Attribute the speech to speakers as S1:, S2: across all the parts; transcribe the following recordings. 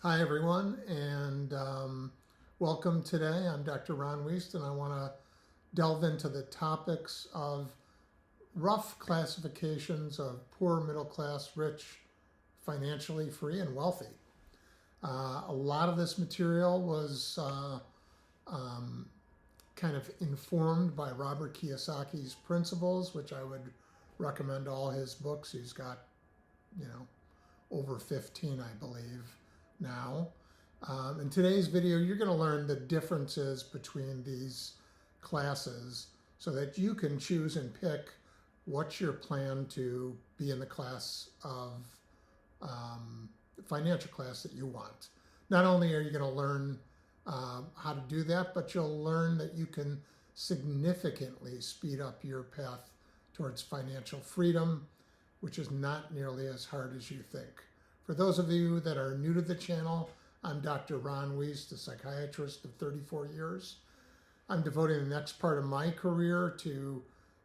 S1: Hi, everyone, and welcome today. I'm Dr. Ron Wuest, and I want to delve into the topics of rough classifications of poor, middle class, rich, financially free, and wealthy. A lot of this material was kind of informed by Robert Kiyosaki's principles, which I would recommend all his books. He's got, over 15, I believe, now. In today's video, you're going to learn the differences between these classes so that you can choose and pick what's your plan to be in the class of financial class that you want. Not only are you going to learn how to do that, but you'll learn that you can significantly speed up your path towards financial freedom, which is not nearly as hard as you think. For those of you that are new to the channel, I'm Dr. Ron Wuest, a psychiatrist of 34 years. I'm devoting the next part of my career to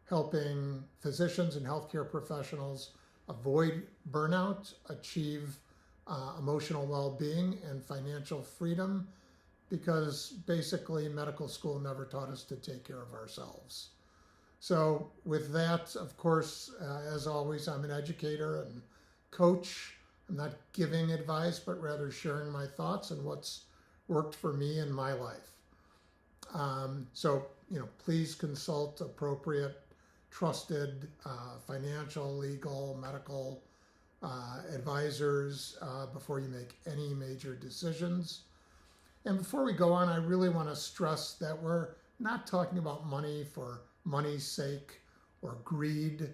S1: helping physicians and healthcare professionals avoid burnout, achieve emotional well-being and financial freedom, because basically medical school never taught us to take care of ourselves. So with that, of course, as always, I'm an educator and coach. I'm not giving advice, but rather sharing my thoughts and what's worked for me in my life. Please consult appropriate, trusted financial, legal, medical advisors before you make any major decisions. And before we go on, I really want to stress that we're not talking about money for money's sake or greed.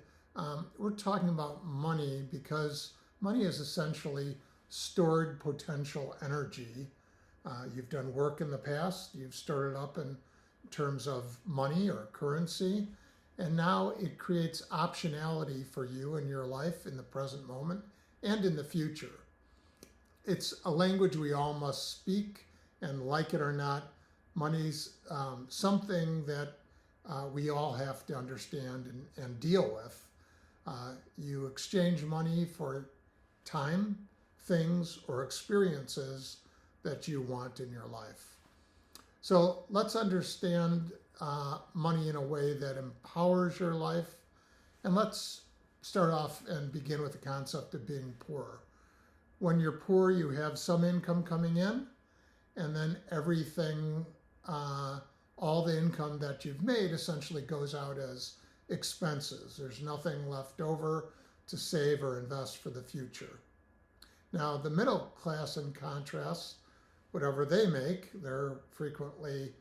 S1: We're talking about money because money is essentially stored potential energy. You've done work in the past, you've stored it up in terms of money or currency, and now it creates optionality for you in your life in the present moment and in the future. It's a language we all must speak, and like it or not, money's something that we all have to understand and deal with. You exchange money for time, things, or experiences that you want in your life. So let's understand money in a way that empowers your life. And let's start off and begin with the concept of being poor. When you're poor, you have some income coming in, and then everything, all the income that you've made essentially goes out as expenses. There's nothing left over to save or invest for the future. Now, the middle class, in contrast, whatever they make, they're frequently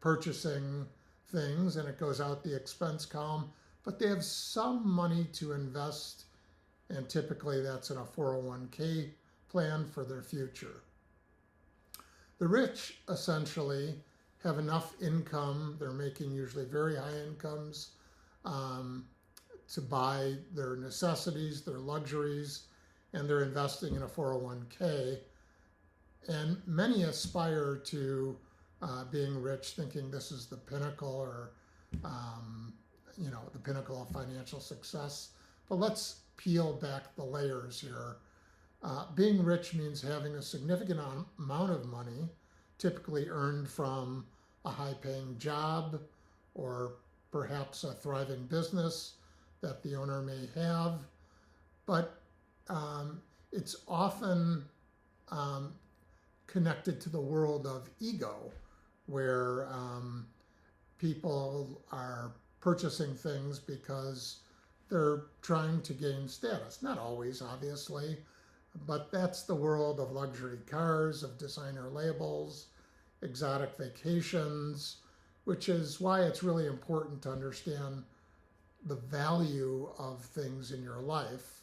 S1: purchasing things and it goes out the expense column, but they have some money to invest, and typically that's in a 401k plan for their future. The rich essentially have enough income, they're making usually very high incomes, to buy their necessities, their luxuries, and they're investing in a 401k. And many aspire to being rich, thinking this is the pinnacle or, the pinnacle of financial success. But let's peel back the layers here. Being rich means having a significant amount of money, typically earned from a high-paying job or perhaps a thriving business that the owner may have, but it's often connected to the world of ego, where people are purchasing things because they're trying to gain status. Not always, obviously, but that's the world of luxury cars, of designer labels, exotic vacations, which is why it's really important to understand the value of things in your life.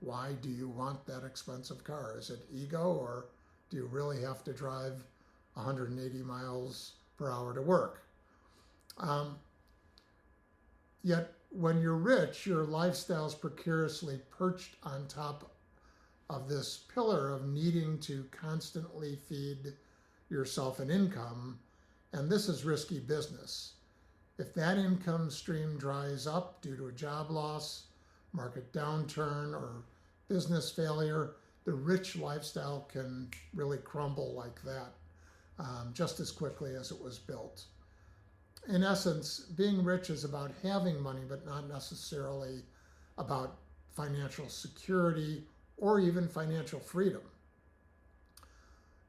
S1: Why do you want that expensive car? Is it ego, or do you really have to drive 180 miles per hour to work? Yet when you're rich, your lifestyle is precariously perched on top of this pillar of needing to constantly feed yourself an income, and this is risky business. If that income stream dries up due to a job loss, market downturn, or business failure, the rich lifestyle can really crumble like that just as quickly as it was built. In essence, being rich is about having money, but not necessarily about financial security or even financial freedom.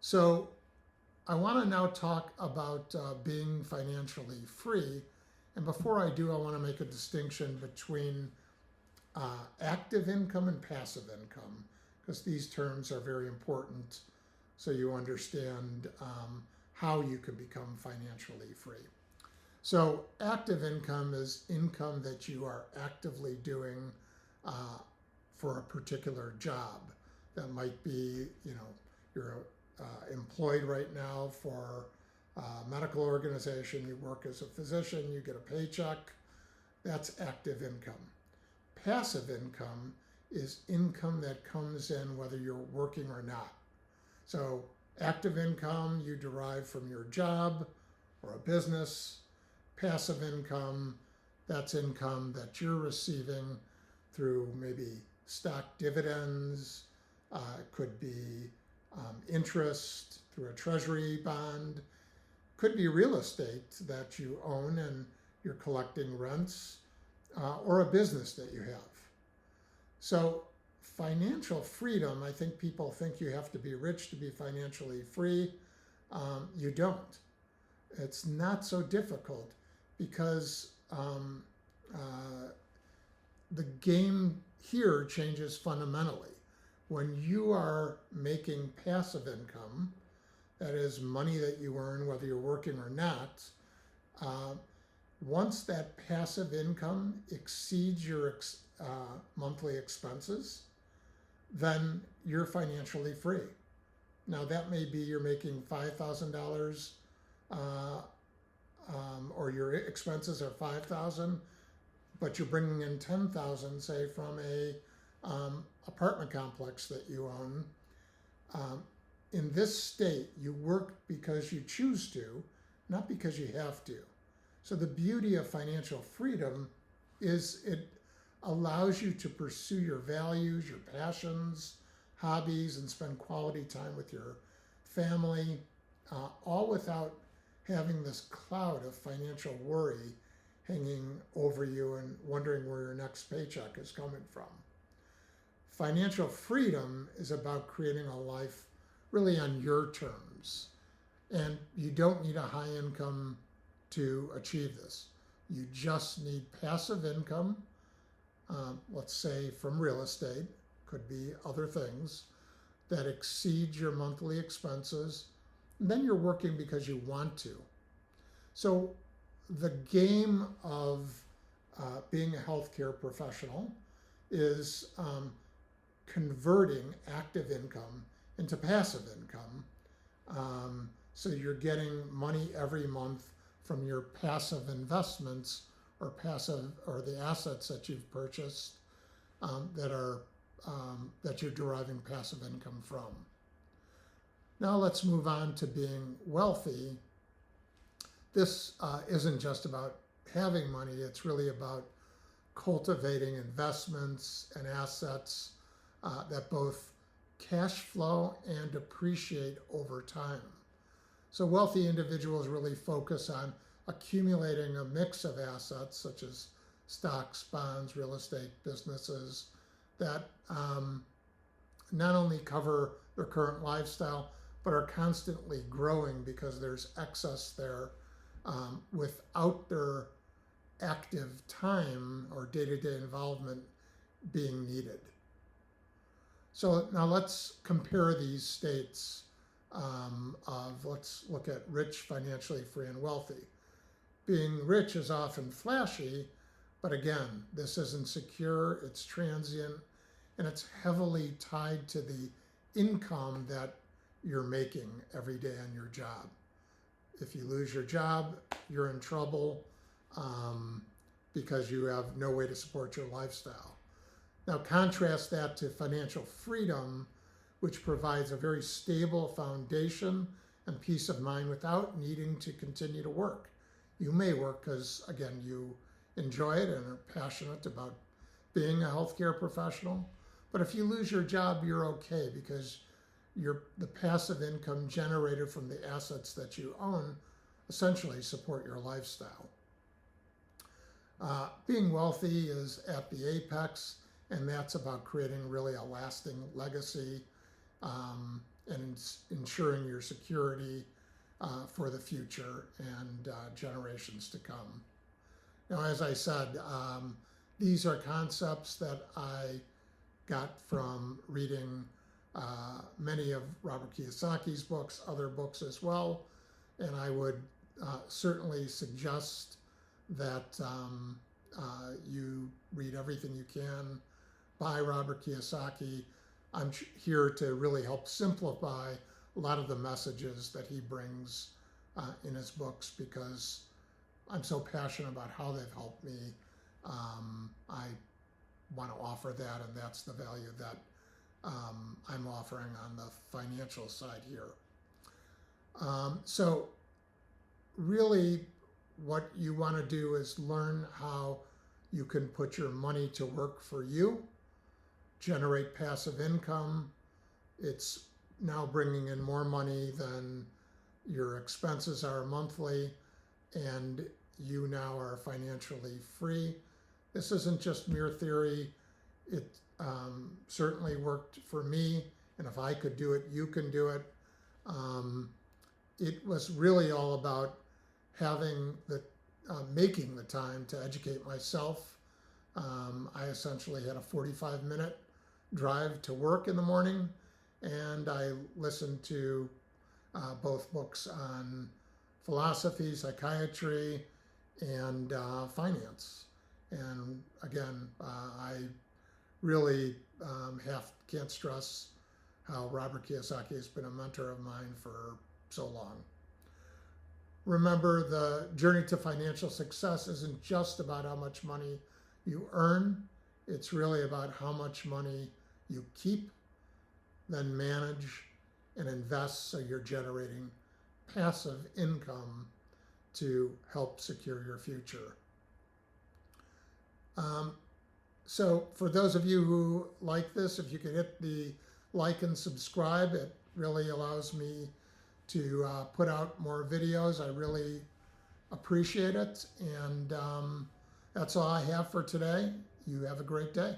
S1: So I want to now talk about being financially free. And before I do, I want to make a distinction between active income and passive income, because these terms are very important so you understand how you can become financially free. So active income is income that you are actively doing for a particular job. That might be, you're employed right now for a medical organization, you work as a physician, you get a paycheck. That's active income. Passive income is income that comes in whether you're working or not. So active income you derive from your job or a business. Passive income, that's income that you're receiving through maybe stock dividends, it could be interest through a treasury bond, could be real estate that you own and you're collecting rents, or a business that you have. So financial freedom, I think people think you have to be rich to be financially free. You don't. It's not so difficult because the game here changes fundamentally. When you are making passive income, that is money that you earn whether you're working or not, once that passive income exceeds your monthly expenses, then you're financially free. Now that may be you're making $5,000 or your expenses are $5,000, but you're bringing in $10,000, say, from a apartment complex that you own. In this state, you work because you choose to, not because you have to. So the beauty of financial freedom is it allows you to pursue your values, your passions, hobbies, and spend quality time with your family, all without having this cloud of financial worry hanging over you and wondering where your next paycheck is coming from. Financial freedom is about creating a life really on your terms. And you don't need a high income to achieve this. You just need passive income, let's say from real estate, could be other things, that exceed your monthly expenses. And then you're working because you want to. So the game of being a healthcare professional is converting active income into passive income. So you're getting money every month from your passive investments or the assets that you've purchased that you're deriving passive income from. Now let's move on to being wealthy. This isn't just about having money, it's really about cultivating investments and assets that both cash flow and appreciate over time. So wealthy individuals really focus on accumulating a mix of assets such as stocks, bonds, real estate, businesses that not only cover their current lifestyle, but are constantly growing because there's excess there without their active time or day-to-day involvement being needed. So now let's compare these states let's look at rich, financially free, and wealthy. Being rich is often flashy, but again, this isn't secure, it's transient, and it's heavily tied to the income that you're making every day on your job. If you lose your job, you're in trouble because you have no way to support your lifestyle. Now contrast that to financial freedom, which provides a very stable foundation and peace of mind without needing to continue to work. You may work because, again, you enjoy it and are passionate about being a healthcare professional, But if you lose your job, you're okay because the passive income generated from the assets that you own essentially support your lifestyle. Being wealthy is at the apex, and that's about creating really a lasting legacy and ensuring your security for the future and generations to come. Now, as I said, these are concepts that I got from reading many of Robert Kiyosaki's books, other books as well, and I would certainly suggest that you read everything you can by Robert Kiyosaki. I'm here to really help simplify a lot of the messages that he brings in his books because I'm so passionate about how they've helped me. I want to offer that, and that's the value that I'm offering on the financial side here. So really what you want to do is learn how you can put your money to work for you, generate passive income. It's now bringing in more money than your expenses are monthly, and you now are financially free. This isn't just mere theory. It certainly worked for me, and if I could do it, you can do it. It was really all about making the time to educate myself. I essentially had a 45-minute drive to work in the morning, and I listened to both books on philosophy, psychiatry, and finance. And again, I really can't stress how Robert Kiyosaki has been a mentor of mine for so long. Remember, the journey to financial success isn't just about how much money you earn. It's really about how much money you keep, then manage and invest so you're generating passive income to help secure your future. So for those of you who like this, if you could hit the like and subscribe, it really allows me to put out more videos. I really appreciate it. And that's all I have for today. You have a great day.